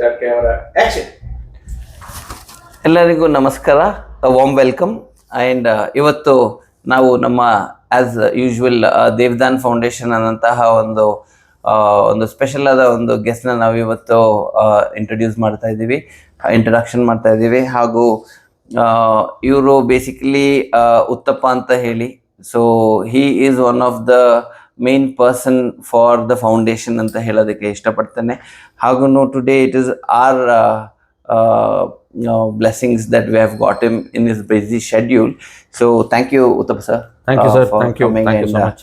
Start camera. Action. ಎಲ್ಲರಿಗೂ ನಮಸ್ಕಾರ, warm welcome. And ಇವತ್ತು ನಾವು ನಮ್ಮ ಆ್ಯಸ್ ಯೂಶ್ವಲ್ ದೇವ್ದಾನ್ ಫೌಂಡೇಶನ್ ಅನ್ನಂತಹ ಒಂದು ಸ್ಪೆಷಲ್ ಆದ ಒಂದು ಗೆಸ್ಟ್ನ ನಾವು ಇವತ್ತು ಇಂಟ್ರಡಕ್ಷನ್ ಮಾಡ್ತಾ ಇದ್ದೀವಿ. ಹಾಗೂ ಇವರು ಬೇಸಿಕಲಿ ಉತ್ತಪ್ಪ ಅಂತ ಹೇಳಿ, so he is one of the main person for the foundation ಅಂತ ಹೇಳೋದಕ್ಕೆ ಇಷ್ಟಪಡ್ತೇನೆ. ಹಾಗೂ today it is our blessings that we have got him in his busy schedule. So thank you Uttapa sir. Thank you sir. For thank you so much.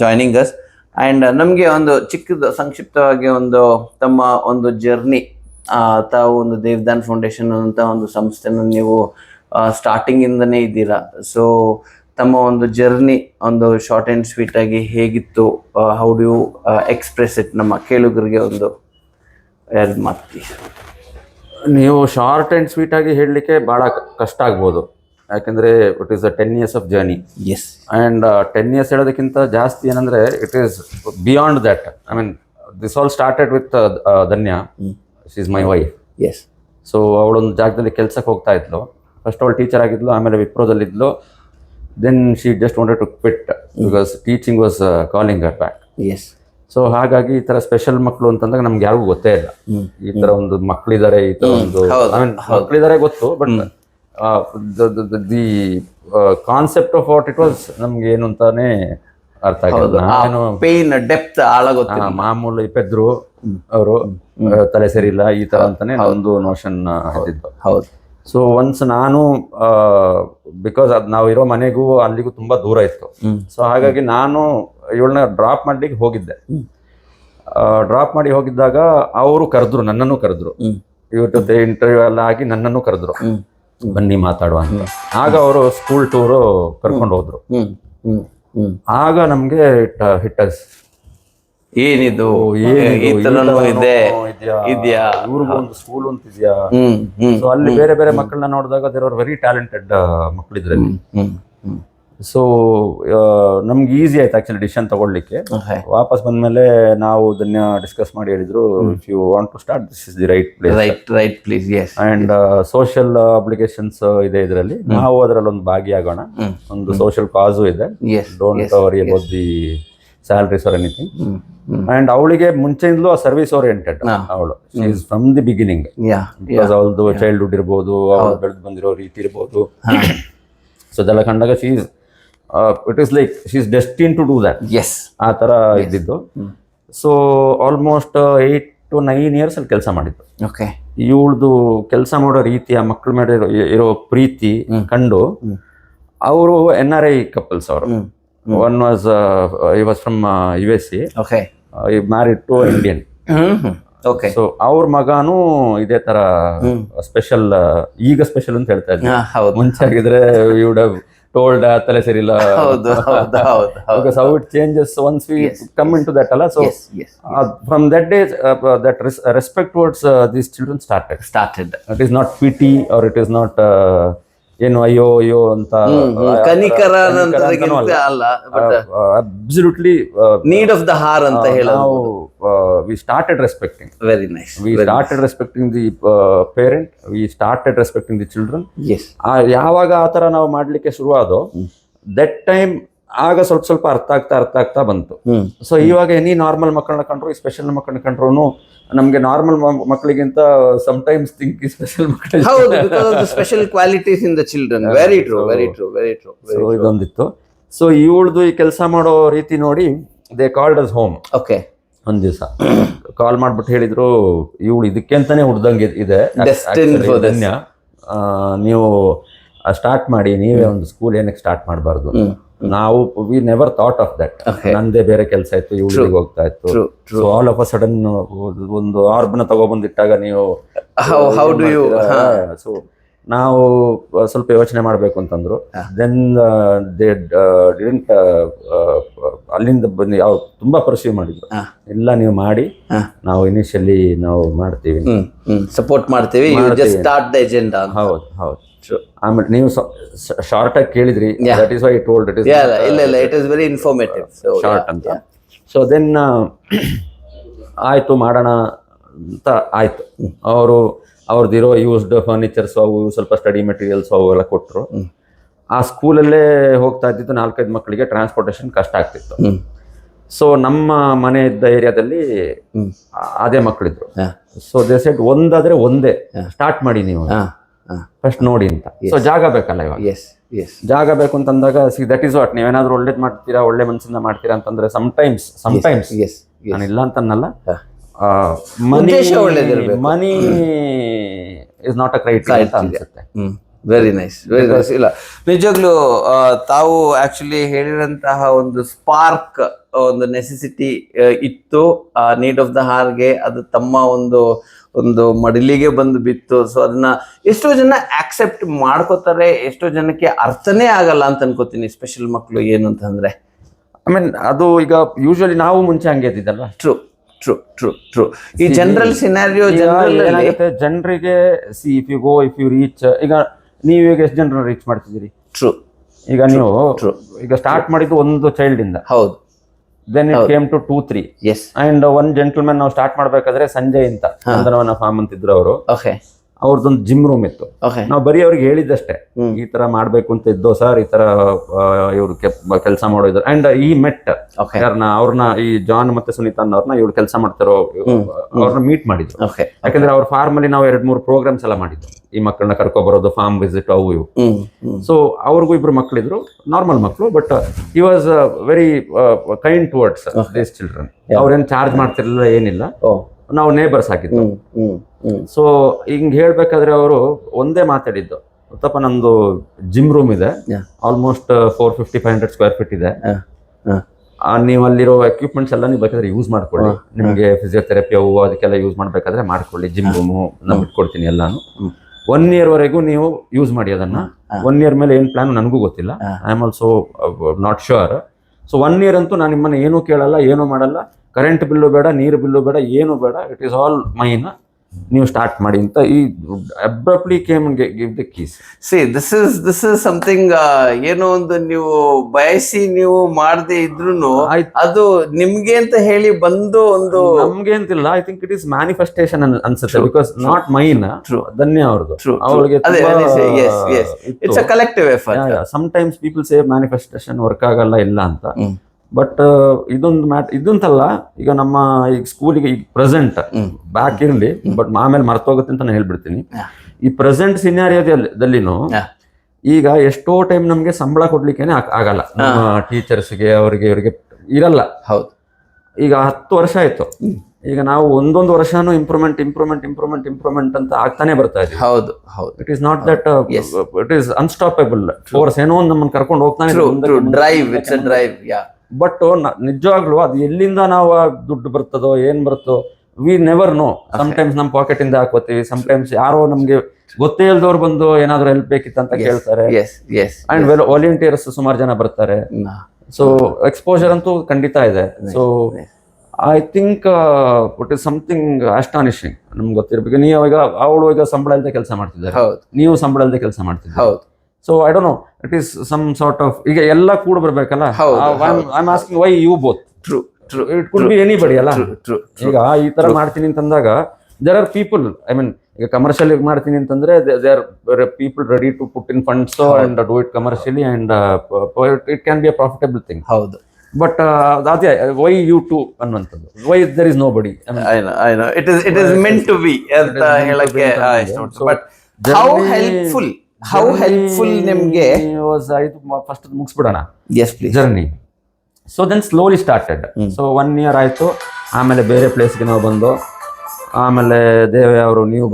Joining us. And ನಮಗೆ ಒಂದು ಚಿಕ್ಕದು ಸಂಕ್ಷಿಪ್ತವಾಗಿ ತಮ್ಮ ಒಂದು ಜರ್ನಿ, ತಾವು ಒಂದು ದೇವ್ದಾನ್ foundation ಅಂತ ಒಂದು ಸಂಸ್ಥೆನ ನೀವು ಸ್ಟಾರ್ಟಿಂಗ್ ಇಂದನೇ ಇದ್ದೀರಾ. ಸೊ ತಮ್ಮ ಒಂದು ಜರ್ನಿ ಒಂದು ಶಾರ್ಟ್ ಆ್ಯಂಡ್ ಸ್ವೀಟ್ ಆಗಿ ಹೇಗಿತ್ತು, how do you express it ನಮ್ಮ ಕೇಳುಗರಿಗೆ ಒಂದು ಎರಡು ಮಾತು. ನೀವು ಶಾರ್ಟ್ ಆ್ಯಂಡ್ ಸ್ವೀಟ್ ಆಗಿ ಹೇಳಲಿಕ್ಕೆ ಭಾಳ ಕಷ್ಟ ಆಗ್ಬೋದು, ಯಾಕೆಂದರೆ it is a 10 years of journey. Yes. And 10 years ಹೇಳೋದಕ್ಕಿಂತ ಜಾಸ್ತಿ ಏನಂದರೆ it is beyond that. I mean this all started with Dhanya. She is my wife. Yes. So ಅವಳೊಂದು ಜಾಗದಲ್ಲಿ ಕೆಲಸಕ್ಕೆ ಹೋಗ್ತಾ ಇದ್ಲು. ಫಸ್ಟ್ ಅವಳು ಟೀಚರ್ ಆಗಿದ್ಲು, ಆಮೇಲೆ ವಿಪ್ರೋದಲ್ಲಿದ್ಲು. Then she just wanted to quit because teaching was calling her back. Yes. So ಹಾಗಾಗಿ ಈ ಥರ ಸ್ಪೆಷಲ್ ಮಕ್ಕಳು ಅಂತಂದಾಗ ನಮ್ಗೆ ಯಾರಿಗೂ ಗೊತ್ತೇ ಇಲ್ಲ ಈ ಥರ ಒಂದು ಮಕ್ಕಳಿದ್ದಾರೆ, ಈ ಥರ ಒಂದು ಮಕ್ಕಳಿದ್ದಾರೆ ಗೊತ್ತು, but the concept of what it was ನಮ್ಗೆ ಏನು ಅಂತಾನೆ ಅರ್ಥ ಆಗಿಲ್ಲ. ನಾನು ಪೇನ್ ಡೆಪ್ತ್ ಆಳಾಗುತ್ತೆ. ಮಾಮೂಲಿ ಪೆದ್ರು ಅವರು ತಲೆ ಸರಿ ಇಲ್ಲ ಈ ಥರ ಅಂತಾನೆ ಒಂದು ನೋಷನ್ ಇದ್ದಿದ್ದು. ಹೌದು. ಸೊ ಒನ್ಸ್ ನಾನು ಬಿಕಾಸ್ ಅದು ನಾವು ಇರೋ ಮನೆಗೂ ಅಲ್ಲಿಗೂ ತುಂಬಾ ದೂರ ಇತ್ತು. ಸೊ ಹಾಗಾಗಿ ನಾನು ಇವಳನ್ನ ಡ್ರಾಪ್ ಮಾಡ್ಲಿಕ್ಕೆ ಹೋಗಿದ್ದೆ. ಡ್ರಾಪ್ ಮಾಡಿ ಹೋಗಿದ್ದಾಗ ಅವರು ಕರೆದ್ರು, ನನ್ನನ್ನು ಕರೆದ್ರು, ಇವ್ರ ಜೊತೆ ಇಂಟರ್ವ್ಯೂ ಎಲ್ಲ ಆಗಿ ನನ್ನನ್ನು ಕರೆದ್ರು, ಬನ್ನಿ ಮಾತಾಡುವ ಅಂತ. ಆಗ ಅವರು ಸ್ಕೂಲ್ ಟೂರು ಕರ್ಕೊಂಡು ಹೋದ್ರು. ಆಗ ನಮ್ಗೆ ಹಿಟ್ಟಸ್ ಏನಿದು ಇದೆಯಾ, ಇವ್ರಿಗೂ ಒಂದು ಸ್ಕೂಲ್ ಅಂತ ಇದೆಯಾ. ಸೊ ಅಲ್ಲಿ ಬೇರೆ ಬೇರೆ ಮಕ್ಕಳನ್ನ ನೋಡಿದಾಗ ದೇರ್ ಆರ್ ವೆರಿ ಟ್ಯಾಲೆಂಟೆಡ್ ಮಕ್ಕಳಿದ್ರಲ್ಲಿ. ಸೊ ನಮ್ಗೆ ಈಸಿ ಆಯ್ತು ಆಕ್ಚುಲಿ ಡಿಸಿಷನ್ ತಗೊಳ್ಲಿಕ್ಕೆ. ವಾಪಸ್ ಬಂದ್ಮೇಲೆ ನಾವು ಅದನ್ನ ಡಿಸ್ಕಸ್ ಮಾಡಿ ಹೇಳಿದ್ರು, if you want to start this is the right place. And social applications ಇದೆ ಇದರಲ್ಲಿ, ನಾವು ಅದರಲ್ಲಿ ಒಂದು ಭಾಗಿಯಾಗೋಣ. ಒಂದು ಸೋಷಿಯಲ್ ಕಾಸು ಇದೆ, don't worry about the salaries or anything. And ಅವಳಿಗೆ ಮುಂಚೆಯಿಂದಲೂ ಸರ್ವಿಸ್ ಓರಿಯೆಂಟೆಡ್ ಅವಳು. She is from the beginning. Because ಅವಳದು ಚೈಲ್ಡ್ಹುಡ್ ಇರ್ಬೋದು, ಅವಳು ಬೆಳೆದು ಬಂದಿರೋ ರೀತಿ ಇರ್ಬೋದು. ಸೊ ಅದೆಲ್ಲ ಕಂಡಾಗ she is it is like she is destined to do that. Yes. ಆ ಥರ ಇದ್ದಿದ್ದು. ಸೊ ಆಲ್ಮೋಸ್ಟ್ 8 to 9 years ಅಲ್ಲಿ ಕೆಲಸ ಮಾಡಿದ್ದು. ಓಕೆ. ಇವಳ್ದು ಕೆಲಸ ಮಾಡೋ ರೀತಿ, ಆ ಮಕ್ಕಳ ಮೇಲೆ ಇರೋ ಪ್ರೀತಿ ಕಂಡು ಅವರು NRI ಕಪಲ್ಸ್ ಅವರು. One was he was from USA. Okay. he married to Indian. Okay. So ಅವ್ರ ಮಗಾನು ಇದೇ ತರ ಸ್ಪೆಷಲ್, ಈಗ ಸ್ಪೆಷಲ್ ಅಂತ ಹೇಳ್ತಾ ಇದ್ದೆ. ಮುಂಚೆ ಆಗಿದ್ರೆ ಯು ವುಡ್ ಹ್ಯಾವ್ ಟೋಲ್ಡ್ ತಲೆ ಸರಿ ಇಲ್ಲ. Because how it changes once we come into that ಅಲ್ಲ. So from that day that respect towards these children started. It is not pity or it is not ಏನು ಅಯ್ಯೋ ಅಯ್ಯೋ ಅಂತ ಕನಿಕರ ಅಲ್ಲ, ಅಬ್ಸಲ್ಯೂಟ್ಲಿ ನೀಡ್ ಆಫ್ ದ ಹಾರ್ ಅಂತ ಹೇಳಿ ನಾವು we started respecting. Very nice. We started respecting the parent. We started respecting the children. Yes. ಯಾವಾಗ ಆ ಥರ ನಾವು ಮಾಡಲಿಕ್ಕೆ ಶುರುವಾದೋ ದಟ್ ಟೈಮ್ ಆಗ ಸ್ವಲ್ಪ ಅರ್ಥ ಆಗ್ತಾ ಬಂತು. ಸೊ ಇವಾಗ ಎನಿ ನಾರ್ಮಲ್ ಮಕ್ಕಳನ್ನ ಕಂಡ್ರು, ಈ ಸ್ಪೆಷಲ್ ಮಕ್ಕಳನ್ನ ಕಂಡ್ರು ನಮ್ಗೆ ನಾರ್ಮಲ್ ಮಕ್ಕಳಿಗಿಂತ ಸಮಟೈಮ್ಸ್ ಥಿಂಕ್ ಈ ಸ್ಪೆಷಲ್ ಮಕ್ಕಳು. ಹೌದು, because of the special qualities in the children. Very true. So ಇದೊಂದಿತ್ತು. ಸೊ ಇವಳ್ದು ಈ ಕೆಲಸ ಮಾಡೋ ರೀತಿ ನೋಡಿ they called us home. Okay. ಒಂದ್ ದಿವಸ ಕಾಲ್ ಮಾಡ್ಬಿಟ್ಟು ಹೇಳಿದ್ರು, ಇವಳು ಇದಕ್ಕೆ ಅಂತಾನೆ ಹುಡ್ದಂಗೆ ಇದೆ, ಧನ್ಯ, ನೀವು ಸ್ಟಾರ್ಟ್ ಮಾಡಿ, ನೀವೇ ಒಂದು ಸ್ಕೂಲ್ ಏನಕ್ಕೆ ಸ್ಟಾರ್ಟ್ ಮಾಡಬಾರ್ದು. ನಾವು we never thought of that. ನಂದೇ ಬೇರೆ ಕೆಲಸ ಇತ್ತು, ಇವಳಿಗೆ ಹೋಗ್ತಾ ಇತ್ತು. So all of a sudden ಒಂದು ಆರ್ಬನ ತಗೊಬಂದಿಟ್ಟಾಗ ನೀವು ಹೌ ಡು ಯು. ಸೊ ನಾವು ಸ್ವಲ್ಪ ಯೋಚನೆ ಮಾಡಬೇಕು ಅಂತಂದ್ರು. ದೆನ್ ದೇ ಡಿಡಂಟ್ ಅಲ್ಲಿಂದ ಬಂದು ಯಾವ ತುಂಬ ಪರ್ಸ್ಯೂ ಮಾಡಿದ್ರು. ಎಲ್ಲ ನೀವು ಮಾಡಿ, ನಾವು ಇನಿಷಿಯಲಿ ನಾವು ಮಾಡ್ತೀವಿ, ಸಪೋರ್ಟ್ ಮಾಡ್ತೀವಿ, ಸ್ಟಾರ್ಟ್ ದ ಎಜೆಂಡಾ. ಹೌದು. ಆಮೇಲೆ ನೀವು ಶಾರ್ಟ್ ಆಗಿ ಕೇಳಿದ್ರಿ, that is why I told it is ಇಲ್ಲ it is very informative, short ಅಂತ. ಸೊ ದೆನ್ ಆಯ್ತು ಮಾಡೋಣ ಅಂತ ಆಯ್ತು. ಅವ್ರದ್ದಿರೋ ಯೂಸ್ಡ್ ಫರ್ನಿಚರ್ಸ್ ಅವು ಸ್ವಲ್ಪ ಸ್ಟಡಿ ಮೆಟೀರಿಯಲ್ಸ್ ಅವು ಎಲ್ಲ ಕೊಟ್ಟರು. ಆ ಸ್ಕೂಲಲ್ಲೇ ಹೋಗ್ತಾ ಇದ್ದಿದ್ದು 4-5 ಮಕ್ಕಳಿಗೆ ಟ್ರಾನ್ಸ್ಪೋರ್ಟೇಷನ್ ಕಷ್ಟ ಆಗ್ತಿತ್ತು. ಸೊ ನಮ್ಮ ಮನೆ ಇದ್ದ ಏರಿಯಾದಲ್ಲಿ ಅದೇ ಮಕ್ಕಳಿದ್ರು. ಸೊ ದೇ ಸೆಡ್ ಒಂದಾದ್ರೆ ಒಂದೇ ಸ್ಟಾರ್ಟ್ ಮಾಡಿ ನೀವು ಫಸ್ಟ್ ನೋಡಿ ಅಂತ. ಸೊ ಜಾಗ ಬೇಕಲ್ಲ ಇವಾಗ, ಜಾಗ ಬೇಕು ಅಂತಂದಾಗ ದಟ್ ಈಸ್ ವಾಟ್, ನೀವೇನಾದ್ರೂ ಒಳ್ಳೇದ್ ಮಾಡ್ತೀರಾ, ಒಳ್ಳೆ ಮನಸ್ಸಿಂದ ಮಾಡ್ತೀರಾ ಅಂತಂದ್ರೆ ಸಮಟೈಮ್ಸ್ ನಾನು ಇಲ್ಲ ಅಂತನ್ನಲ್ಲ, money is not a criteria ಅಂತ ಅನ್ಸುತ್ತೆ. Very nice. ಇಲ್ಲ ನಿಜವಾಗ್ಲೂ ತಾವು ಆಕ್ಚುಲಿ ಹೇಳಿರಂತಹ ಒಂದು ಸ್ಪಾರ್ಕ್, ಒಂದು ನೆಸೆಸಿಟಿ ಇತ್ತು ನೀಡ್ ಆಫ್ ದ ಹಾರ್ಗೆ, ಅದು ತಮ್ಮ ಒಂದು ಮಡಿಲಿಗೆ ಬಂದು ಬಿತ್ತು. ಸೊ ಅದನ್ನ ಎಷ್ಟೋ ಜನ ಆಕ್ಸೆಪ್ಟ್ ಮಾಡ್ಕೋತಾರೆ, ಎಷ್ಟೋ ಜನಕ್ಕೆ ಅರ್ಥನೇ ಆಗಲ್ಲ ಅಂತ ಅನ್ಕೋತೀನಿ, ಸ್ಪೆಷಲ್ ಮಕ್ಕಳು ಏನು ಅಂತಂದ್ರೆ. ಐ ಮೀನ್ ಅದು ಈಗ ಯೂಶುವಲಿ ನಾವು ಮುಂಚೆ ಹಂಗೆ ಇದ್ದಿದ್ದಲ್ಲ. True true true true. ಈ ಜನರಲ್ ಸಿನಾರಿಯೋ ಏನಾಗುತ್ತೆ ಜನರಿಗೆ, ಸಿ ಇಫ್ ಯು ರೀಚ್, ಈಗ ನೀವು ಈಗ ಎಷ್ಟು ಜನರನ್ನ ರೀಚ್ ಮಾಡ್ತಿದ್ದೀರಿ? ಟ್ರೂ. ಈಗ ನೀವು ಈಗ ಸ್ಟಾರ್ಟ್ ಮಾಡಿದ್ದು ಒಂದು ಚೈಲ್ಡ್ ಇಂದ. ಹೌದು. Then it came to 2-3. And one gentleman ನಾವು ಸ್ಟಾರ್ಟ್ ಮಾಡ್ಬೇಕಾದ್ರೆ ಸಂಜಯ್ ಅಂತ ಚಂದನವನ ಫಾರ್ಮ್ ಅಂತಿದ್ರು ಅವರು. ಅವ್ರದ್ದೊಂದು ಜಿಮ್ ರೂಮ್ ಇತ್ತು. ನಾವು ಬರೀ ಅವ್ರಿಗೆ ಹೇಳಿದ್ದಷ್ಟೇ, ಈ ತರ ಮಾಡ್ಬೇಕು ಅಂತ ಇದ್ದೋ ಸರ್, ಈ ತರ ಇವ್ರು ಕೆಲಸ ಮಾಡೋದು. ಅಂಡ್ ಈ ಮೆಟ್ ಅವ್ರನ್ನ ಈ ಜಾನ್ ಮತ್ತೆ ಸುನೀತಾ ಅವ್ರನ್ನ ಇವ್ರು ಕೆಲಸ ಮಾಡ್ತಾರೋ ಅವ್ರನ್ನ ಮೀಟ್ ಮಾಡಿದ್ರು. ಯಾಕಂದ್ರೆ ಅವ್ರ ಫಾರ್ಮ್ ಅಲ್ಲಿ ನಾವು 2-3 ಪ್ರೋಗ್ರಾಮ್ಸ್ ಎಲ್ಲ ಮಾಡಿದ್ವಿ, ಈ ಮಕ್ಕಳನ್ನ ಕರ್ಕೊಬರೋದು, ಫಾರ್ಮ್ ವಿಸಿಟ್ ಅವು ಇವು. ಸೊ ಅವ್ರಿಗೂ 2 ಮಕ್ಕಳಿದ್ರು, ನಾರ್ಮಲ್ ಮಕ್ಕಳು, but he was very kind towards these children. ಅವ್ರೇನ್ ಚಾರ್ಜ್ ಮಾಡ್ತಿರ್ಲಿಲ್ಲ, ಏನಿಲ್ಲ, ನಾವು ನೇಬರ್ಸ್ ಆಗಿದ್ದು. ಸೊ ಹಿಂಗ್ ಹೇಳ್ಬೇಕಾದ್ರೆ ಅವರು ಒಂದೇ ಮಾತಾಡಿದ್ದು, ಗೊತ್ತಪ್ಪ ನಂದು ಜಿಮ್ ರೂಮ್ ಇದೆ, ಆಲ್ಮೋಸ್ಟ್ 450-500 ಸ್ಕ್ವೇರ್ ಫೀಟ್ ಇದೆ, ನೀವು ಅಲ್ಲಿರೋ ಎಕ್ವಿಪ್ಮೆಂಟ್ಸ್ ಎಲ್ಲ ನೀವು ಬೇಕಾದ್ರೆ ಯೂಸ್ ಮಾಡ್ಕೊಳ್ಳಿ, ನಿಮಗೆ ಫಿಸಿಯೋಥೆರಪಿ ಅವು ಅದಕ್ಕೆಲ್ಲ ಯೂಸ್ ಮಾಡ್ಬೇಕಾದ್ರೆ ಮಾಡ್ಕೊಳ್ಳಿ, ಜಿಮ್ ರೂಮು ನಾನು ಬಿಟ್ಕೊಡ್ತೀನಿ ಎಲ್ಲಾನು. 1 year ವರೆಗೂ ನೀವು ಯೂಸ್ ಮಾಡಿ ಅದನ್ನ. 1 year ಮೇಲೆ ಏನ್ ಪ್ಲಾನ್ ನನಗೂ ಗೊತ್ತಿಲ್ಲ, I am also not sure. So 1 year ಅಂತೂ ನಾನು ನಿಮ್ಮನ್ನ ಏನೂ ಕೇಳಲ್ಲ, ಏನೂ ಮಾಡಲ್ಲ, ಕರೆಂಟ್ ಬಿಲ್ಲು ಬೇಡ, ನೀರು ಬಿಲ್ಲು ಬೇಡ, ಏನು ಬೇಡ, ಇಟ್ ಈಸ್ ಆಲ್ ಮೈನ್, ನೀವು ಸ್ಟಾರ್ಟ್ ಮಾಡಿ ಅಂತ ಈ abruptly came give the keys. See this is something, ಏನೋ ಒಂದು ನೀವು ಬಯಸಿ ನೀವು ಮಾಡದೆ ಇದ್ರೂ ಅದು ನಿಮ್ಗೆ ಅಂತ ಹೇಳಿ ಬಂದು ಒಂದು ನಮ್ಗೆ ಅಂತಿಲ್ಲ. I think it is manifestation ಅನ್ಸುತ್ತೆ, ಬಿಕಾಸ್ ನಾಟ್ ಮೈನ್, ಧನ್ಯ ಅವ್ರದ್ದು. ಅವಳಿಗೆ it's a collective effort. Sometimes people say manifestation work ಆಗಲ್ಲ ಇಲ್ಲ ಅಂತ, ಬಟ್ ಇದಂತಲ್ಲ. ಈಗ ನಮ್ಮ ಈಗ ಸ್ಕೂಲಿಗೆ ಈಗ ಪ್ರೆಸೆಂಟ್ ಬ್ಯಾಕ್ ಇರಲಿ, ಬಟ್ ಆಮೇಲೆ ಮರ್ತೋಗುತ್ತೆ ಅಂತ ನಾನು ಹೇಳ್ಬಿಡ್ತೀನಿ. ಈ ಪ್ರೆಸೆಂಟ್ ಸಿನಾರಿಯೋದಲ್ಲಿನೂ ಈಗ ಎಷ್ಟೋ ಟೈಮ್ ನಮ್ಗೆ ಸಂಬಳ ಕೊಡ್ಲಿಕ್ಕೇನೆ ಆಗಲ್ಲ, ನಮ್ಮ ಟೀಚರ್ಸ್ಗೆ ಅವ್ರಿಗೆ ಇವ್ರಿಗೆ ಇರಲ್ಲ. ಹೌದು. ಈಗ 10 ವರ್ಷ ಆಯ್ತು, ಈಗ ನಾವು ಒಂದೊಂದು ವರ್ಷನೂ ಇಂಪ್ರೂವ್ಮೆಂಟ್ ಅಂತ ಆಗ್ತಾನೆ ಬರ್ತಾ ಇದೀವಿ. ಹೌದು ಹೌದು. It is not that it is unstoppable force, ಏನೋ ಒಂದು ನಮ್ಮನ್ನು ಕರ್ಕೊಂಡು ಹೋಗ್ತಾನೆ, drive, it's a drive. But ನಿಜವಾಗ್ಲೂ ಅದು ಎಲ್ಲಿಂದ ನಾವು ದುಡ್ಡು ಬರ್ತದೋ ಏನ್ ಬರುತ್ತೋ ವಿ ನೆವರ್ ನೋ. ಸಮಟೈಮ್ಸ್ ನಮ್ಮ ಪಾಕೆಟ್ ಇಂದ ಹಾಕೋತೀವಿ, ಸಮಟೈಮ್ಸ್ ಯಾರೋ ನಮ್ಗೆ ಗೊತ್ತೇ ಇಲ್ದವ್ರು ಬಂದು ಏನಾದ್ರು ಹೆಲ್ಪ್ ಬೇಕಿತ್ತಂತ ಕೇಳ್ತಾರೆ. ಅಂಡ್ ವಾಲಂಟಿಯರ್ಸ್ ಸುಮಾರು ಜನ ಬರ್ತಾರೆ. ಸೊ ಎಕ್ಸ್ಪೋಜರ್ ಅಂತೂ ಖಂಡಿತ ಇದೆ. So I think it is something astonishing. ನಮ್ಗೆ ಗೊತ್ತಿರ್ಬೇಕು. ನೀವು ಈಗ ಅವಳು ಈಗ ಸಂಬಳ ಇಲ್ಲದೆ ಕೆಲಸ ಮಾಡ್ತಿದ್ದಾರೆ, ನೀವು ಸಂಬಳ ಇಲ್ಲದೆ ಕೆಲಸ ಮಾಡ್ತಿದ್ದಾರೆ. So I don't know, it is some sort of, ಈಗ ಎಲ್ಲ ಕೂಡ ಬರ್ಬೇಕಲ್ಲ. I am asking why you both. It could be anybody ಅಲ್ಲ. ಈಗ ಈ ತರ ಮಾಡ್ತೀನಿ ಅಂತಂದಾಗ there are people, I mean ಈಗ ಕಮರ್ಷಿಯಲ್ ಮಾಡ್ತೀನಿ ಅಂತಂದ್ರೆ there people ready to put in funds and do it commercially and it can be a profitable thing. ಹೌದು. ಬಟ್ ಅದೇ ವೈ ಯು ಟು ಅನ್ನುವಂಥದ್ದು, ವೈ ದರ್ ಇಸ್ ನೋ ಬಡಿ. It is meant to be ಅಂತ ಹೇಳಕ್ಕೆ. But how helpful ನಿಮ್ಗೆ first ಮುಗಿಸ್ಬಿಡೋಣ please journey. So then slowly started. So 1 year ಆಯ್ತು, ಆಮೇಲೆ ಬೇರೆ ಪ್ಲೇಸ್ಗೆ ನಾವು ಬಂದು, ಆಮೇಲೆ ದೇವೆ ಅವರು ನೀವು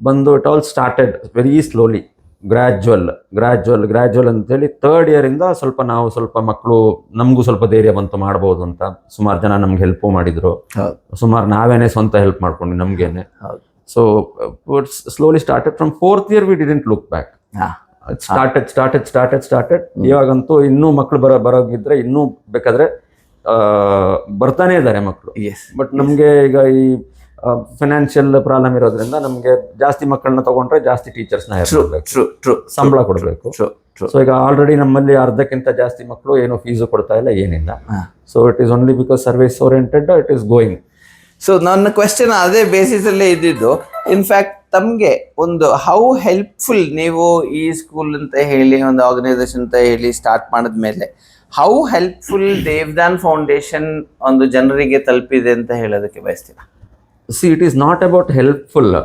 ಬಂದು it all started very slowly, gradual ಅಂತೇಳಿ 3rd year ಇಂದ ಸ್ವಲ್ಪ ಮಕ್ಕಳು ನಮಗೂ ಸ್ವಲ್ಪ ಧೈರ್ಯ ಬಂತು ಮಾಡ್ಬೋದು ಅಂತ. ಸುಮಾರು ಜನ ನಮ್ಗೆ ಹೆಲ್ಪ್ ಮಾಡಿದ್ರು, ಸುಮಾರು ನಾವೇನೆ ಸ್ವಂತ ಹೆಲ್ಪ್ ಮಾಡ್ಕೊಂಡ್ವಿ ನಮ್ಗೇನೆ. So slowly started. From 4th year we didn't look back. Started. ಇವಾಗಂತೂ ಇನ್ನೂ ಮಕ್ಕಳು ಬರೋಗಿದ್ರೆ ಇನ್ನೂ ಬೇಕಾದ್ರೆ ಬರ್ತಾನೆ ಇದ್ದಾರೆ ಮಕ್ಕಳು. ಬಟ್ ನಮ್ಗೆ ಈಗ ಈ ಫೈನಾನ್ಷಿಯಲ್ ಪ್ರಾಬ್ಲಮ್ ಇರೋದ್ರಿಂದ ನಮ್ಗೆ ಜಾಸ್ತಿ ಮಕ್ಕಳನ್ನ ತಗೊಂಡ್ರೆ ಜಾಸ್ತಿ ಟೀಚರ್ಸ್ನ ಸಂಬಳ ಕೊಡಬೇಕು. ಸೊ ಈಗ ಆಲ್ರೆಡಿ ನಮ್ಮಲ್ಲಿ ಅರ್ಧಕ್ಕಿಂತ ಜಾಸ್ತಿ ಮಕ್ಕಳು ಏನೋ ಫೀಸು ಕೊಡ್ತಾ ಇಲ್ಲ, ಏನಿಲ್ಲ. So it is only because service oriented it is going. So ನನ್ನ ಕ್ವೆಶ್ಚನ್ ಅದೇ ಬೇಸಿಸ್ ಅಲ್ಲೇ ಇದ್ದಿದ್ದು. ಇನ್ಫ್ಯಾಕ್ಟ್ ತಮಗೆ ಒಂದು ಹೌ ಹೆಲ್ಪ್ಫುಲ್ ನೀವು ಈ ಸ್ಕೂಲ್ ಅಂತ ಹೇಳಿ ಒಂದು ಆರ್ಗನೈಸೇಷನ್ ಅಂತ ಹೇಳಿ ಸ್ಟಾರ್ಟ್ ಮಾಡಿದ್ಮೇಲೆ ಹೌ ಹೆಲ್ಪ್ಫುಲ್ ದೇವ್ದಾನ್ ಫೌಂಡೇಶನ್ ಒಂದು ಜನರಿಗೆ ತಲುಪಿದೆ ಅಂತ ಹೇಳೋದಕ್ಕೆ ಬಯಸ್ತೀರಾ? See, it is not about helpful.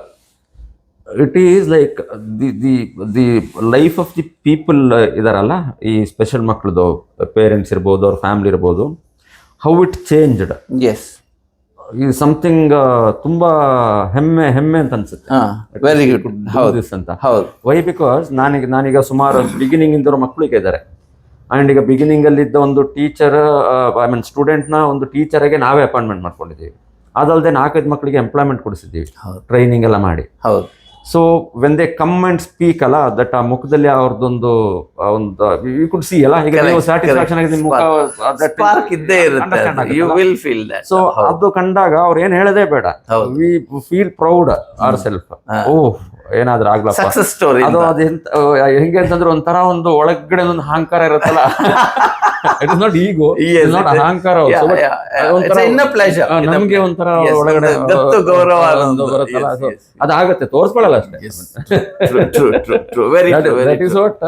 It is like the life of the people ಇದಾರಲ್ಲ, ಈ ಸ್ಪೆಷಲ್ ಮಕ್ಕಳದು ಪೇರೆಂಟ್ಸ್ ಇರ್ಬೋದು, ಅವ್ರ ಫ್ಯಾಮಿಲಿ ಇರ್ಬೋದು, ಹೌ ಇಟ್ ಚೇಂಜ್ಡ್. ಎಸ್, ಈ ಸಮಥಿಂಗ್ ತುಂಬಾ ಹೆಮ್ಮೆ ಅಂತ ಅನ್ಸುತ್ತೆ. Very good. ಹೌದು ಅಂತ. ಹೌದು. ವೈ? ಬಿಕಾಸ್ ನಾನೀಗ ಸುಮಾರು ಬಿಗಿನಿಂಗ್ ಇಂದವರು ಮಕ್ಕಳಿಗೆ ಇದ್ದಾರೆ. ಅಂಡ್ ಈಗ ಬಿಗಿನಿಂಗ್ ಅಲ್ಲಿ ಇದ್ದ ಒಂದು ಟೀಚರ್, ಐ ಮೀನ್ ಸ್ಟೂಡೆಂಟ್ ನ ಒಂದು ಟೀಚರ್ಗೆ ನಾವೇ ಅಪಾಯಿಂಟ್ಮೆಂಟ್ ಮಾಡ್ಕೊಂಡಿದ್ದೀವಿ. ಅದಲ್ಲದೆ 4-5 ಮಕ್ಕಳಿಗೆ ಎಂಪ್ಲಾಯ್ಮೆಂಟ್ ಕೊಡಿಸಿದ್ದೀವಿ, ಟ್ರೈನಿಂಗ್ ಎಲ್ಲ ಮಾಡಿ. ಹೌದು. So when they come and speak ಅಲ್ಲ, ದಟ್ ಆ ಮುಖದಲ್ಲಿ ಅವ್ರದ್ದೊಂದು ಯು ಕುಡ್ ಸಿ ಅಲ್ಲ, ಈಗ ನೀವು ಸ್ಯಾಟಿಸ್ಫ್ಯಾಕ್ಷನ್ ಆಗಿದೆ, ಮುಖ ಸ್ಪಾರ್ಕ್ ಇದ್ದೇ ಇರುತ್ತೆ, you will feel that. So ಅದು ಕಂಡಾಗ ಅವ್ರು ಏನ್ ಹೇಳದೇ ಬೇಡ, we feel proud our self. ಓಹ್, ಏನಾದ್ರೂ ಆಗ್ಲಪ್ಪ, ಸಕ್ಸಸ್ ಸ್ಟೋರಿ. ಅದು ಹೆಂಗೆ ಅಂತಂದ್ರೆ ಒಂಥರ ಒಂದು ಒಳಗಡೆ ಒಂದು ಅಹಂಕಾರ ಇರುತ್ತಲ್ಲ. It is not ego, not ಅಹಂಕಾರ, ನಮ್ಗೆ ಒಂಥರ ಒಳಗಡೆ ಗೌರವ ಬರುತ್ತಲ್ಲ, ಅದಾಗತ್ತೆ, ತೋರ್ಸ್ಕೊಳ್ಳಲ್ಲ ಅಷ್ಟೇ. ದಟ್ ಇಸ್ ವಾಟ್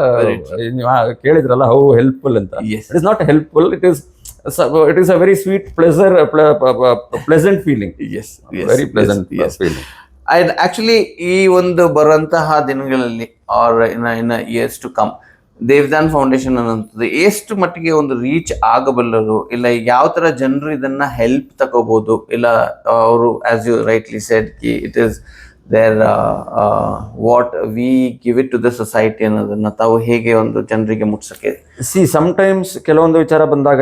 ನೀವು ಕೇಳಿದ್ರಲ್ಲ, ಹೌ ಹೆಲ್ಪ್ಫುಲ್ ಅಂತ. It is not helpful, it is a very sweet pleasant feeling. Very pleasant feeling. And actually ಈ ಒಂದು ಬರುವಂತಹ ದಿನಗಳಲ್ಲಿ or in years to come Devdan foundation ಅನ್ನೋಂಥದ್ದು ಎಷ್ಟು ಮಟ್ಟಿಗೆ ಒಂದು ರೀಚ್ ಆಗಬಲ್ಲರು, ಇಲ್ಲ ಯಾವ ತರ ಜನರು ಇದನ್ನ ಹೆಲ್ಪ್ ತಗೋಬಹುದು, ಇಲ್ಲ ಅವರು as you rightly said it is there what we give it to the society ಅನ್ನೋದನ್ನ ತಾವು ಹೇಗೆ ಒಂದು ಜನರಿಗೆ ಮುಟ್ಸಕ್ಕೆ? ಸಿ, ಸಮ್ಟೈಮ್ಸ್ ಕೆಲವೊಂದು ವಿಚಾರ ಬಂದಾಗ,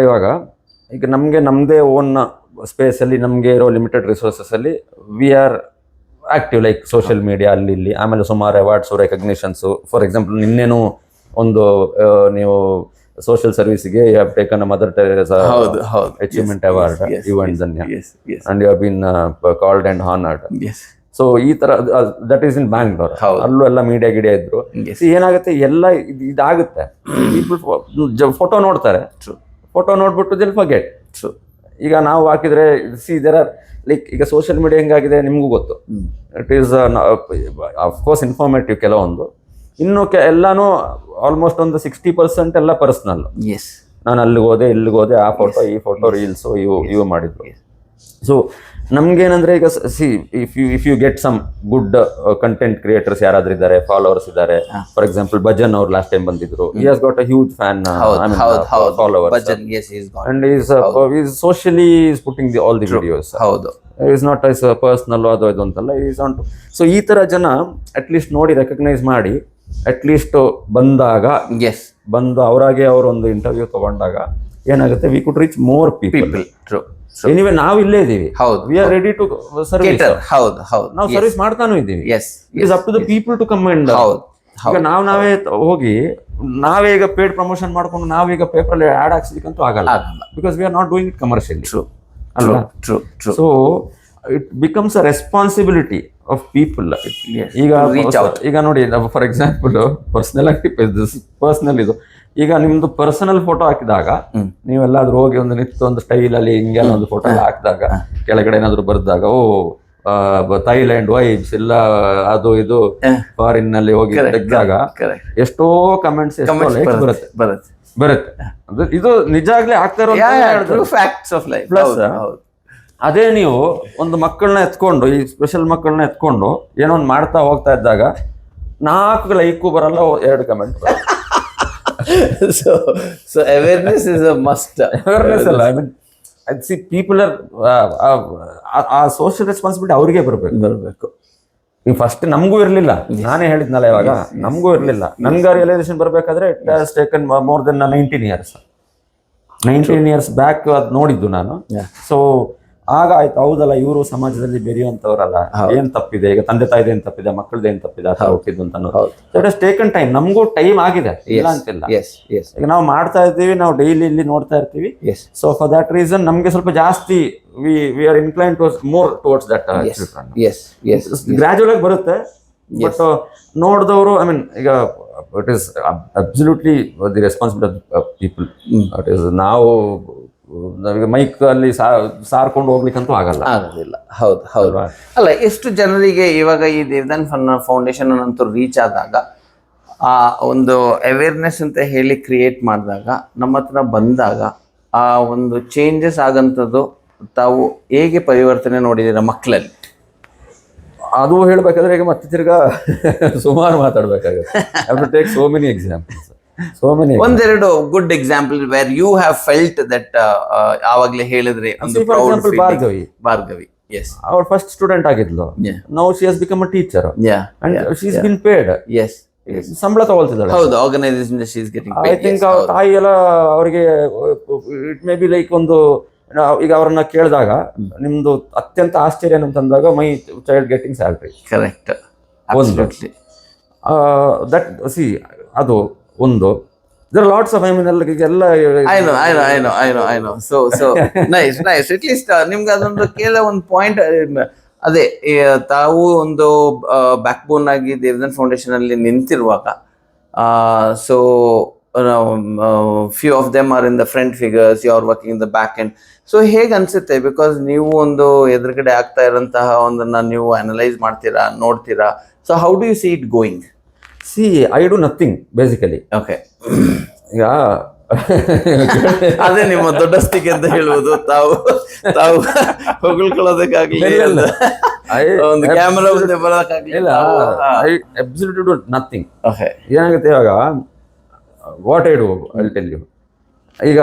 ಈಗ ನಮಗೆ ನಮ್ಮದೇ ಓನ್ ಸ್ಪೇಸ್ ಅಲ್ಲಿ ನಮಗೆ ಇರೋ ಲಿಮಿಟೆಡ್ ರಿಸೋರ್ಸಸ್ ಅಲ್ಲಿ we are active, like social media ಅಲ್ಲಿ ಇಲ್ಲಿ, ಆಮೇಲೆ ಸುಮಾರು ಅವಾರ್ಡ್ಸು, ರೆಕಗ್ನಿಷನ್ಸು. ಫಾರ್ ಎಕ್ಸಾಂಪಲ್, ನಿನ್ನೇನು ಒಂದು ನೀವು ಸೋಷಿಯಲ್ ಸರ್ವಿಸ್ಗೆ you have taken a Mother Teresa achievement award, even ಧನ್ಯ, and you have been called and honoured. So ಈ ತರ, ದಟ್ ಈಸ್ ಇನ್ ಬ್ಯಾಂಗ್ಳೂರ್. ಅಲ್ಲೂ ಎಲ್ಲ ಮೀಡಿಯಾ ಇದ್ರು. ಏನಾಗುತ್ತೆ, ಎಲ್ಲ ಇದಾಗುತ್ತೆ, ಪೀಪಲ್ ಫೋಟೋ ನೋಡ್ತಾರೆ, ಫೋಟೋ ನೋಡ್ಬಿಟ್ಟು ದಿಲ್ ಫರ್ಗೆಟ್. ಈಗ ನಾವು ಹಾಕಿದ್ರೆ, ಸಿ ದೇರ್ ಆರ್ ಲೈಕ್, ಈಗ ಸೋಷಿಯಲ್ ಮೀಡಿಯಾ ಹೆಂಗಾಗಿದೆ ನಿಮಗೂ ಗೊತ್ತು. ಇಟ್ ಈಸ್ ಅಫ್ಕೋರ್ಸ್ ಇನ್ಫಾರ್ಮೇಟಿವ್ ಕೆಲವೊಂದು, ಇನ್ನು ಎಲ್ಲಾನು ಆಲ್ಮೋಸ್ಟ್ ಒಂದು 60% ಎಲ್ಲ ಪರ್ಸನಲ್. ನಾನು ಅಲ್ಲಿಗೆ ಹೋದೆ, ಇಲ್ಲಿಗೆ ಹೋದೆ, ಆ ಫೋಟೋ, ಈ ಫೋಟೋ, ರೀಲ್ಸು ಇವು ಮಾಡಿದ್ರು. ಸೊ ನಮ್ಗೇನಂದ್ರೆ, ಈಗ see, if you get some good content creators ಯಾರಾದ್ರೂ ಇದ್ದಾರೆ, ಫಾಲೋವರ್ಸ್ ಇದ್ದಾರೆ. ಫಾರ್ ಎಕ್ಸಾಂಪಲ್, ಭಜನ್ ಅವ್ರು ಲಾಸ್ಟ್ ಟೈಮ್ ಬಂದಿದ್ರು. He has got a huge fan followers, and is socially is putting all the videos. Is not ice personal ಅದು ಇದು ಅಂತಲ್ಲ, is on. So ಈ ತರ ಜನ ಅಟ್ಲೀಸ್ಟ್ ನೋಡಿ ರೆಕಗ್ನೈಸ್ ಮಾಡಿ, ಅಟ್ಲೀಸ್ಟ್ ಬಂದು ಅವರಾಗೆ ಅವರೊಂದು ಇಂಟರ್ವ್ಯೂ ತಗೊಂಡಾಗ ಏನಾಗುತ್ತೆ, we could reach more people. Anyway ನಾವು ಇಲ್ಲೇ ಇದೀವಿ, we are ready to service. ನಾವು ಸರ್ವಿಸ್ ಮಾಡ್ತಾನೂ ಇದ್ದೀವಿ. It is up to the people to come and. ಈಗ ನಾವೇ ಹೋಗಿ ನಾವೇ ಈಗ ಪೇಡ್ ಪ್ರಮೋಷನ್ ಮಾಡ್ಕೊಂಡು ನಾವೀಗ ಪೇಪರ್ ಆಡ್ ಹಾಕ್ಸ್ಲಿಕ್ಕಂತೂ ಆಗಲ್ಲ, because we are not doing it commercially ಅಲ್ವಾ. So it becomes a responsibility of people. ಈಗ ನೋಡಿ, ಫಾರ್ ಎಕ್ಸಾಂಪಲ್ ಪರ್ಸನಲ್ ಇದು, ಈಗ ನಿಮ್ದು ಪರ್ಸನಲ್ ಫೋಟೋ ಹಾಕಿದಾಗ, ನೀವೆಲ್ಲಾದ್ರೂ ಹೋಗಿ ಒಂದು ನಿಂತು ಒಂದು ಸ್ಟೈಲ್ ಅಲ್ಲಿ ಹಿಂಗೆಲ್ಲ ಒಂದು ಫೋಟೋ ಹಾಕಿದಾಗ, ಕೆಳಗಡೆ ಏನಾದ್ರು ಬರ್ದಾಗ, ಥೈಲ್ಯಾಂಡ್ ವೈಬ್ಸ್ ಇಲ್ಲ ಅದು ಇದು ಫಾರಿನ್ ನಲ್ಲಿ ಹೋಗಿ ತೆಗ್ದಾಗ ಎಷ್ಟೋ ಕಮೆಂಟ್ಸ್, ಎಷ್ಟೋ ಲೈಕ್ಸ್ ಬರುತ್ತೆ. ಇದು ನಿಜಾಗ್ಲೇ ಆಗ್ತಾ ಇರೋ ಫ್ಯಾಕ್ಟ್ಸ್ ಆಫ್ ಲೈಫ್. ಪ್ಲಸ್ ಅದೇ ನೀವು ಒಂದು ಮಕ್ಕಳನ್ನ ಎತ್ಕೊಂಡು, ಈ ಸ್ಪೆಷಲ್ ಮಕ್ಕಳನ್ನ ಎತ್ಕೊಂಡು ಏನೋ ಒಂದು ಮಾಡ್ತಾ ಹೋಗ್ತಾ ಇದ್ದಾಗ 4 ಲೈಕು ಬರಲ್ಲ, 2 ಕಮೆಂಟ್ ಬರಲ್ಲ. So awareness is a must. Awareness ಅಲ್ಲ, I mean, I see people are ಆ ಸೋಷಿಯಲ್ ರೆಸ್ಪಾನ್ಸಿಬಿಲಿಟಿ ಅವ್ರಿಗೆ ಬರಬೇಕು. ಈಗ ಫಸ್ಟ್ ನಮಗೂ ಇರಲಿಲ್ಲ, ನಾನೇ ಹೇಳಿದ್ನಲ್ಲ ಇವಾಗ, ನಮಗೂ ಇರಲಿಲ್ಲ. ನನ್ಗೆ ರಿಯಲೈಸೇಷನ್ ಬರಬೇಕಾದ್ರೆ it has taken more than 19 years back ಅದು ನೋಡಿದ್ದು ನಾನು. ಸೊ ಆಗ ಆಯ್ತು, ಹೌದಲ್ಲ, ಇವರು ಸಮಾಜದಲ್ಲಿ ಬೆರೆಯುವಂತವ್ರಲ್ಲ, ಏನ್ ತಪ್ಪಿದೆ, ಈಗ ತಂದೆ ತಾಯಿದೆ ಏನ್ ತಪ್ಪಿದೆ, ಮಕ್ಕಳದ್ದು ಏನ್ ತಪ್ಪಿದೆ, ಆ ಹುಟ್ಟಿದ್ದು ಅಂತ. ಇಟ್ ಹಸ್ ಟೇಕನ್ ಟೈಮ್, ನಮಗೂ ಟೈಮ್ ಆಗಿದೆ, ಇಲ್ಲ ಅಂತಿಲ್ಲ. ಈಗ ನಾವು ಮಾಡ್ತಾ ಇದ್ದೀವಿ, ನಾವು ಡೈಲಿ ಇಲ್ಲಿ ನೋಡ್ತಾ ಇರ್ತೀವಿ. ಸೊ ಫಾರ್ ದಟ್ ರೀಸನ್ ನಮ್ಗೆ ಸ್ವಲ್ಪ ಜಾಸ್ತಿ we are incline more towards that. Gradual ಆಗಿ ಬರುತ್ತೆ, ಬಟ್ ನೋಡಿದವರು, ಐ ಮೀನ್, ಈಗ it is absolutely the responsibility of people. It is ನಾವು ನಾವೀಗ ಮೈಕ್ ಅಲ್ಲಿ ಸಾರ್ಕೊಂಡು ಹೋಗ್ಲಿಕ್ಕಂತೂ ಆಗಲ್ಲ. ಆಗೋದಿಲ್ಲ. ಹೌದು ಹೌದು. ಅಲ್ಲ, ಎಷ್ಟು ಜನರಿಗೆ ಇವಾಗ ಈ ದೇವದಾನ್ ಫೌಂಡೇಶನ್ ಅಂತೂ ರೀಚ್ ಆದಾಗ, ಆ ಒಂದು ಅವೇರ್ನೆಸ್ ಅಂತ ಹೇಳಿ ಕ್ರಿಯೇಟ್ ಮಾಡಿದಾಗ, ನಮ್ಮ ಹತ್ರ ಬಂದಾಗ ಆ ಒಂದು ಚೇಂಜಸ್ ಆಗಂಥದ್ದು ತಾವು ಹೇಗೆ ಪರಿವರ್ತನೆ ನೋಡಿದ್ದೀರಾ ಮಕ್ಕಳಲ್ಲಿ? ಅದು ಹೇಳ್ಬೇಕಾದ್ರೆ ಈಗ ಮತ್ತೆ ತಿರ್ಗಾ ಸುಮಾರು ಮಾತಾಡ್ಬೇಕಾಗುತ್ತೆ. Have to take so many examples. ಒಂದೆರಡು good example where you have felt that, ಆವಾಗಲೇ ಹೇಳಿದ್ರೆ ಒಂದು Bhargavi. Yes. Our first student ಆಗಿದ್ಲು. Now she has become a teacher. Yeah. And she's been paid. Yes. ಸಂಬಳ ತಗೊಳ್ತಿದ್ದಾಳೆ. ಹೌದು, organisation she is getting paid. I think ತಾಯಿ ಎಲ್ಲ ಅವರಿಗೆ ಇಟ್ ಮೇ ಬಿ ಲೈಕ್ ಒಂದು, ಈಗ ಅವ್ರನ್ನ ಕೇಳಿದಾಗ ನಿಮ್ದು ಅತ್ಯಂತ ಆಶ್ಚರ್ಯ ಅಂತಂದಾಗ my child getting salary. Correct. Absolutely. That C ಅದು ಒಂದು. There are lots of, I mean, ಎಲ್ಲ I know. So nice. At least ನಿಮ್ಗೆ ಅದೊಂದು ಕೇಳ ಒಂದು ಪಾಯಿಂಟ್. ಅದೇ, ತಾವು ಒಂದು ಬ್ಯಾಕ್ ಬೋನ್ ಆಗಿ ದೇವದಾನ್ ಫೌಂಡೇಶನ್ ಅಲ್ಲಿ ನಿಂತಿರುವಾಗ, so few of them are in the front figures, you are working in the back end. So ಹೇಗೆ ಅನ್ಸುತ್ತೆ? ಬಿಕಾಸ್ ನೀವು ಒಂದು ಎದುರುಗಡೆ ಆಗ್ತಾ ಇರೋಂತಹ ಒಂದನ್ನ ನೀವು ಅನಲೈಸ್ ಮಾಡ್ತೀರಾ, ನೋಡ್ತೀರಾ. So how do U C it going? I do nothing basically. Okay. ಈಗ ಅದೇ ನಿಮ್ಮ ದೊಡ್ಡಸ್ತಿಕೆ ಅಂತ ಹೇಳ್ಬೋದು. ತಾವು ಹೊಗಳ್ಕೊಳ್ಳೋದಕ್ಕಾಗ್ಲಿ, ಒಂದು ಕ್ಯಾಮರಾ ಮುಂದೆ ಬರೋದಕ್ಕಾಗ್ಲಿ, ಐ ಅಬ್ಸಲ್ಯೂಟ್ಲಿ ಡು ನಥಿಂಗ್. ಏನಾಗುತ್ತೆ ಇವಾಗ, what I do I will tell you. ಈಗ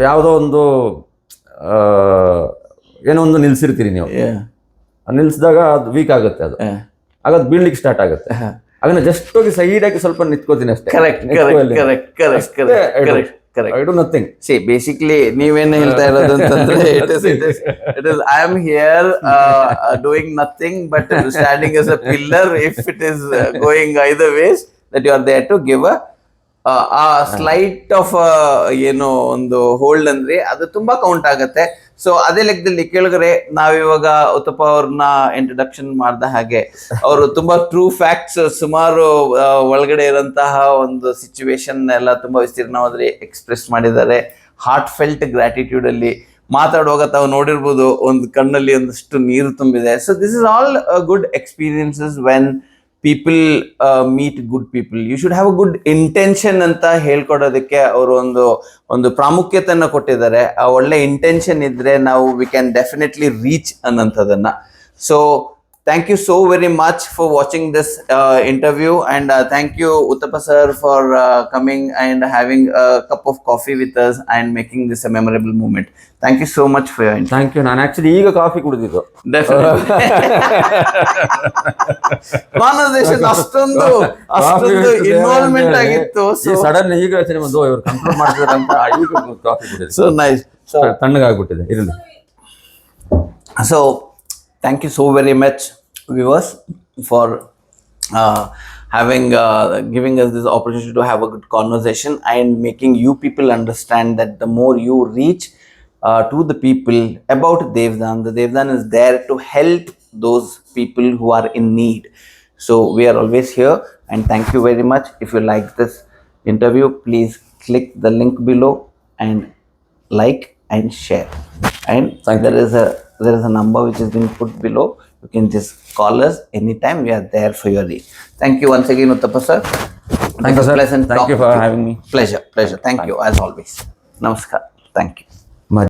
ಯಾವುದೋ ಒಂದು ಏನೋ ಒಂದು ನಿಲ್ಸಿರ್ತೀರಿ ನೀವು, ನಿಲ್ಸಿದಾಗ ಅದು ವೀಕ್ ಆಗುತ್ತೆ, ಅದು ಬೀಳ್ಲಿಕ್ಕೆ ಸ್ಟಾರ್ಟ್ ಆಗುತ್ತೆ. ಅದನ್ನ ಜಸ್ಟ್ ಹೋಗಿ ಸೈಡ್ ಆಗಿ ಸ್ವಲ್ಪ ನಿಂತ್ಕೋತೀನಿ ಅಷ್ಟೇ. I do nothing. See basically ನೀವೇನು ಹೇಳ್ತಾ ಇರೋದು ಅಂತಂದ್ರೆ, it is I am here doing nothing but standing as a pillar. If it is going either ways, that you are there to give a slight of ಏನೋ ಒಂದು hold ಅಂದ್ರೆ ಅದು ತುಂಬಾ count ಆಗತ್ತೆ. ಸೊ ಅದೇ ಲೆಕ್ಕದಲ್ಲಿ ಕೇಳಿದ್ರೆ, ನಾವಿವಾಗ ಉತ್ತಪ್ಪ ಅವ್ರನ್ನ ಇಂಟ್ರಡಕ್ಷನ್ ಮಾಡ್ದ ಹಾಗೆ, ಅವರು ತುಂಬಾ ಟ್ರೂ ಫ್ಯಾಕ್ಟ್ಸ್, ಸುಮಾರು ಒಳಗಡೆ ಇರೋಂತಹ ಒಂದು ಸಿಚುವೇಶನ್ ಎಲ್ಲ ತುಂಬಾ ವಿಸ್ತೀರ್ಣವಾದ್ರೆ ಎಕ್ಸ್ಪ್ರೆಸ್ ಮಾಡಿದ್ದಾರೆ. ಹಾರ್ಟ್ ಫೆಲ್ಟ್ ಗ್ರಾಟಿಟ್ಯೂಡ್ ಅಲ್ಲಿ ಮಾತಾಡುವಾಗ ತಾವು ನೋಡಿರ್ಬೋದು, ಒಂದು ಕಣ್ಣಲ್ಲಿ ಒಂದಷ್ಟು ನೀರು ತುಂಬಿದೆ. So this is all good experiences when people meet good people. You should have a good intention ಅಂತ ಹೇಳ್ಕೊಡೋದಕ್ಕೆ ಅವರು ಒಂದು ಪ್ರಾಮುಖ್ಯತೆಯನ್ನು ಕೊಟ್ಟಿದ್ದಾರೆ. ಆ ಒಳ್ಳೆ ಇಂಟೆನ್ಷನ್ ಇದ್ರೆ ನಾವು ವಿ ಕ್ಯಾನ್ ಡೆಫಿನೆಟ್ಲಿ ರೀಚ್ ಅನ್ನೋಂಥದ್ದನ್ನ. So thank you so very much for watching this interview, and thank you Uttappa sir for coming and having a cup of coffee with us and making this a memorable moment. Thank you so much for your interview. Thank you. ನಾನು actually ಈಗ coffee ಕುಡಿದಿದ್ದು. Definitely. Conversation ಅಷ್ಟೊಂದು involvement ಆಗಿತ್ತು. So sudden ಈಗ ಯೋಚನೆ ಬಂದು ಇವರು control ಮಾಡ್ತಾರೆ ಅಂತ ಈಗ ಕಾಫಿ ಕುಡಿದಿದ್ದು. So nice. ಸೊ ತಣ್ಣಗಾಗ್ಬಿಟ್ಟಿದೆ ಇರಲಿ. So thank you so very much, viewers, for giving us this opportunity to have a good conversation and making you people understand that the more you reach to the people about Devdan, the Devdan is there to help those people who are in need. So we are always here, and thank you very much. If you like this interview, please click the link below and like and share. And there is a number which has been put below. You can just call us anytime. We are there for your need. Thank you once again, Uttappa sir. Thank you, sir. Thank you for having me. Pleasure. Thank you as always. Namaskar. Thank you.